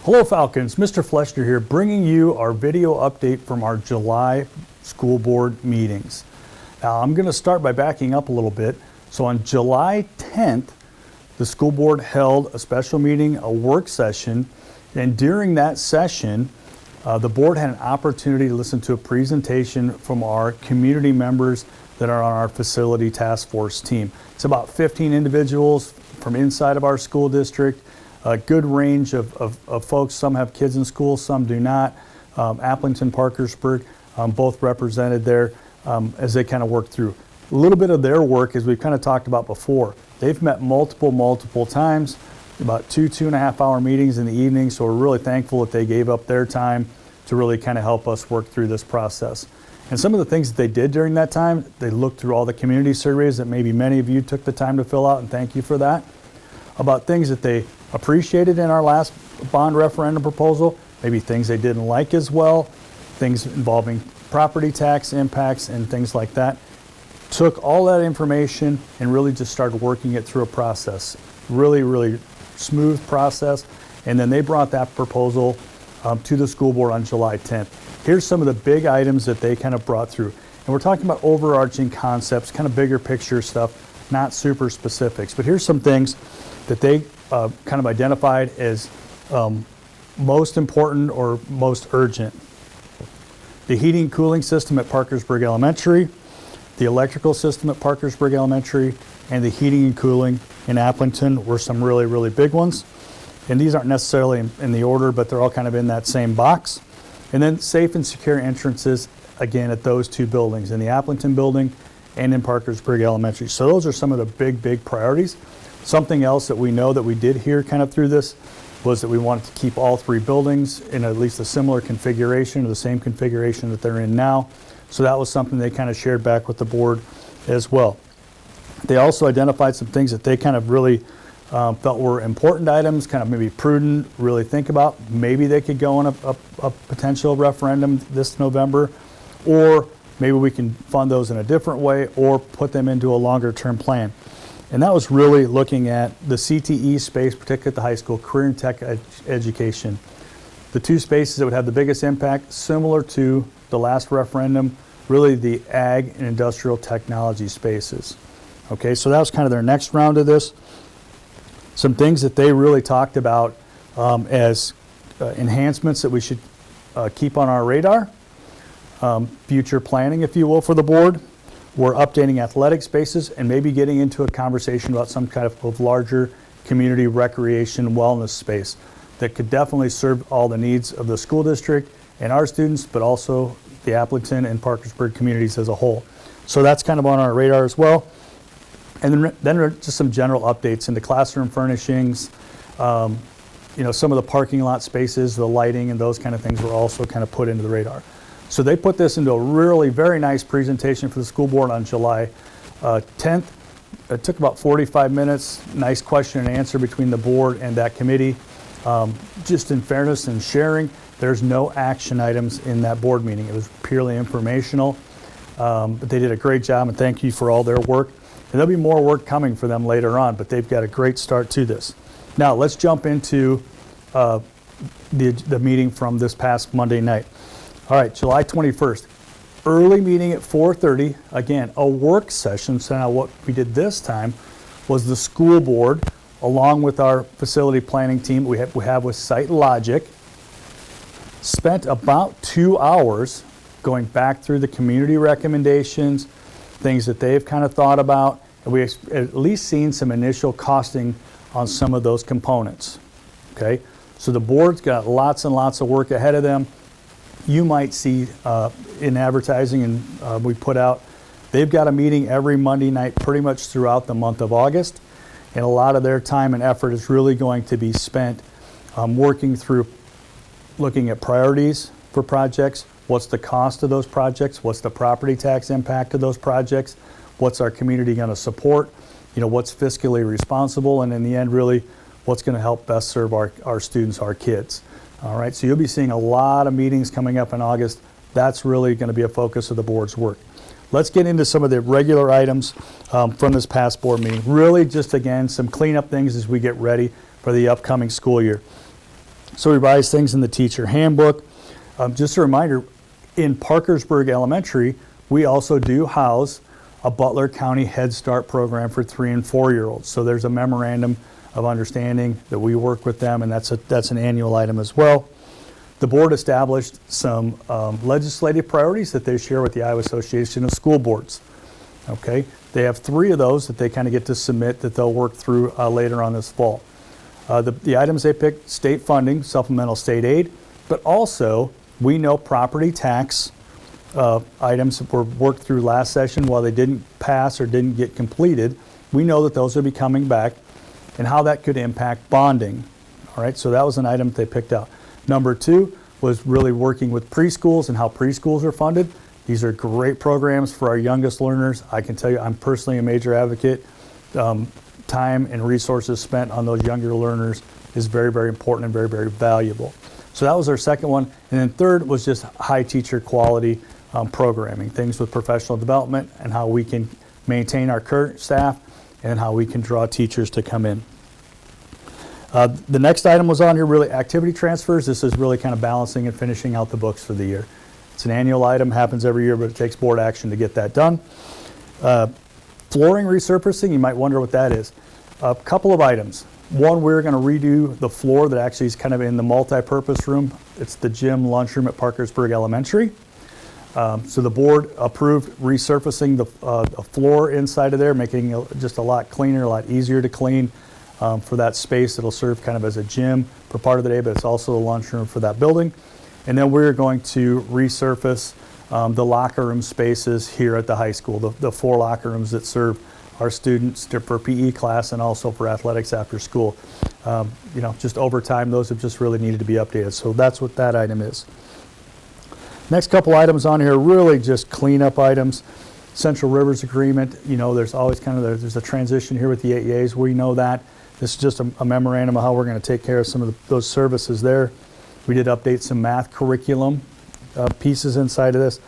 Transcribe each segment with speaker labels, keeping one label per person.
Speaker 1: Hello Falcons, Mr. Fleshner here, bringing you our video update from our July school board meetings. Now I'm going to start by backing up a little bit. So on July 10th, the school board held a special meeting, a work session, and during that session, the board had an opportunity to listen to a presentation from our community members that are on our facility task force team. It's about 15 individuals from inside of our school district. A good range of folks. Some have kids in school, some do not. Appleton, Parkersburg, both represented there as they kind of work through. A little bit of their work, as we've kind of talked about before, they've met multiple times, about 2.5 hour meetings in the evening, so we're really thankful that they gave up their time to really kind of help us work through this process. And some of the things that they did during that time, they looked through all the community surveys that maybe many of you took the time to fill out, and thank you for that, about things that they appreciated in our last bond referendum proposal, maybe things they didn't like as well, things involving property tax impacts and things like that. Took all that information and really just started working it through a process. Really smooth process. And then they brought that proposal to the school board on July 10th. Here's some of the big items that they kind of brought through. And we're talking about overarching concepts, kind of bigger picture stuff, not super specifics. But here's some things that they kind of identified as most important or most urgent. The heating and cooling system at Parkersburg Elementary, the electrical system at Parkersburg Elementary, and the heating and cooling in Appleton were some really big ones. And these aren't necessarily in the order, but they're all kind of in that same box. And then safe and secure entrances, again, at those two buildings, in the Appleton building and in Parkersburg Elementary. So those are some of the big priorities. Something else that we know that we did hear kind of through this was that we wanted to keep all three buildings in at least a similar configuration, or the same configuration that they're in now. So that was something they kind of shared back with the board as well. They also identified some things that they kind of really felt were important items, kind of maybe prudent, really think about. Maybe they could go on a potential referendum this November, or maybe we can fund those in a different way or put them into a longer term plan. And that was really looking at the CTE space, particularly at the high school, career and tech education. The two spaces that would have the biggest impact, similar to the last referendum, really the ag and industrial technology spaces. Okay, so that was kind of their next round of this. Some things that they really talked about as enhancements that we should keep on our radar. Future planning, if you will, for the board. We're updating athletic spaces and maybe getting into a conversation about some kind of larger community recreation wellness space that could definitely serve all the needs of the school district and our students, but also the Appleton and Parkersburg communities as a whole. So that's kind of on our radar as well. And then just some general updates into classroom furnishings, some of the parking lot spaces, the lighting and those kind of things were also kind of put into the radar. So they put this into a really very nice presentation for the school board on July 10th. It took about 45 minutes, nice question and answer between the board and that committee. Just in fairness and sharing, there's no action items in that board meeting. It was purely informational, but they did a great job, and thank you for all their work. And there'll be more work coming for them later on, but they've got a great start to this. Now let's jump into the meeting from this past Monday night. All right, July 21st, early meeting at 4:30. Again, a work session. So now what we did this time was the school board, along with our facility planning team we have with SiteLogic, spent about 2 hours going back through the community recommendations, things that they've kind of thought about, and we at least seen some initial costing on some of those components. Okay, so the board's got lots and lots of work ahead of them. You might see in advertising, and we put out, they've got a meeting every Monday night pretty much throughout the month of August, and a lot of their time and effort is really going to be spent working through looking at priorities for projects. What's the cost of those projects? What's the property tax impact of those projects? What's our community going to support? What's fiscally responsible? And in the end, really, what's going to help best serve our students, our kids? All right, so you'll be seeing a lot of meetings coming up in August. That's really going to be a focus of the board's work. Let's get into some of the regular items from this past board meeting. Really just, again, some cleanup things as we get ready for the upcoming school year. So we revise things in the teacher handbook. Just a reminder, in Parkersburg Elementary, we also do house a Butler County Head Start program for 3 and 4-year-olds. So there's a memorandum of understanding that we work with them, and that's an annual item as well. The board established some legislative priorities that they share with the Iowa Association of School Boards. Okay, they have 3 of those that they kind of get to submit that they'll work through later on this fall. The items they picked: state funding, supplemental state aid, but also we know property tax items that were worked through last session while they didn't pass or didn't get completed. We know that those will be coming back and how that could impact bonding. All right, so that was an item that they picked out. Number 2 was really working with preschools and how preschools are funded. These are great programs for our youngest learners. I can tell you, I'm personally a major advocate. Time and resources spent on those younger learners is very, very important and very, very valuable. So that was our second one. And then third was just high teacher quality programming, things with professional development and how we can maintain our current staff and how we can draw teachers to come in. The next item was on here, really activity transfers. This is really kind of balancing and finishing out the books for the year. It's an annual item, happens every year, but it takes board action to get that done. Flooring resurfacing, you might wonder what that is. A couple of items. One, we're going to redo the floor that actually is kind of in the multi-purpose room. It's the gym lunchroom at Parkersburg Elementary. So the board approved resurfacing the floor inside of there, making it just a lot cleaner, a lot easier to clean for that space. It'll serve kind of as a gym for part of the day, but it's also the lunchroom for that building. And then we're going to resurface the locker room spaces here at the high school, the 4 locker rooms that serve our students for PE class and also for athletics after school. Just over time, those have just really needed to be updated. So that's what that item is. Next couple items on here, really just cleanup items. Central Rivers Agreement, there's always there's a transition here with the AEAs. We know that. This is just a memorandum of how we're going to take care of some of those services there. We did update some math curriculum pieces inside of this.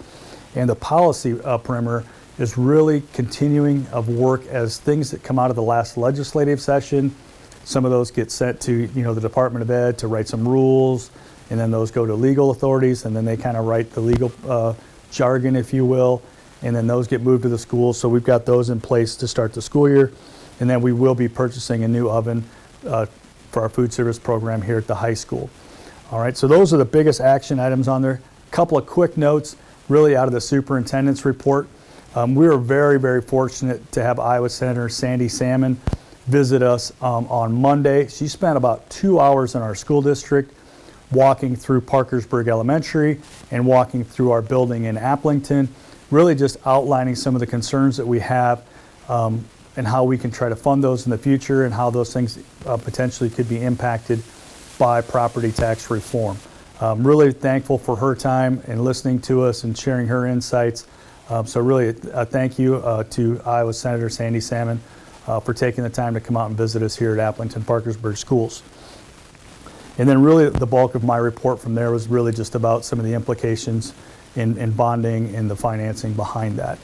Speaker 1: And the policy perimeter is really continuing of work as things that come out of the last legislative session. Some of those get sent to the Department of Ed to write some rules, and then those go to legal authorities, and then they kind of write the legal jargon, if you will, and then those get moved to the schools. So we've got those in place to start the school year, and then we will be purchasing a new oven for our food service program here at the high school. All right, so those are the biggest action items on there. A couple of quick notes really out of the superintendent's report. We were very, very fortunate to have Iowa Senator Sandy Salmon visit us on Monday. She spent about 2 hours in our school district walking through Parkersburg Elementary and walking through our building in Applington, really just outlining some of the concerns that we have and how we can try to fund those in the future and how those things potentially could be impacted by property tax reform. Really thankful for her time and listening to us and sharing her insights. So really a thank you to Iowa Senator Sandy Salmon for taking the time to come out and visit us here at Applington Parkersburg Schools. And then really the bulk of my report from there was really just about some of the implications in bonding and the financing behind that.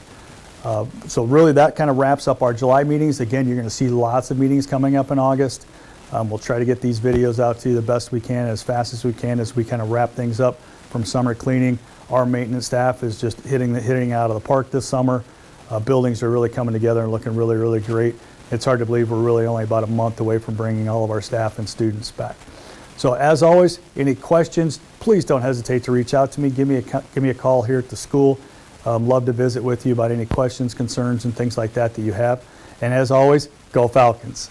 Speaker 1: So really that kind of wraps up our July meetings. Again, you're going to see lots of meetings coming up in August. We'll try to get these videos out to you the best we can, as fast as we can, as we kind of wrap things up from summer cleaning. Our maintenance staff is just hitting out of the park this summer. Buildings are really coming together and looking really, really great. It's hard to believe we're really only about a month away from bringing all of our staff and students back. So as always, any questions, please don't hesitate to reach out to me. Give me a call here at the school. Love to visit with you about any questions, concerns, and things like that you have. And as always, go Falcons.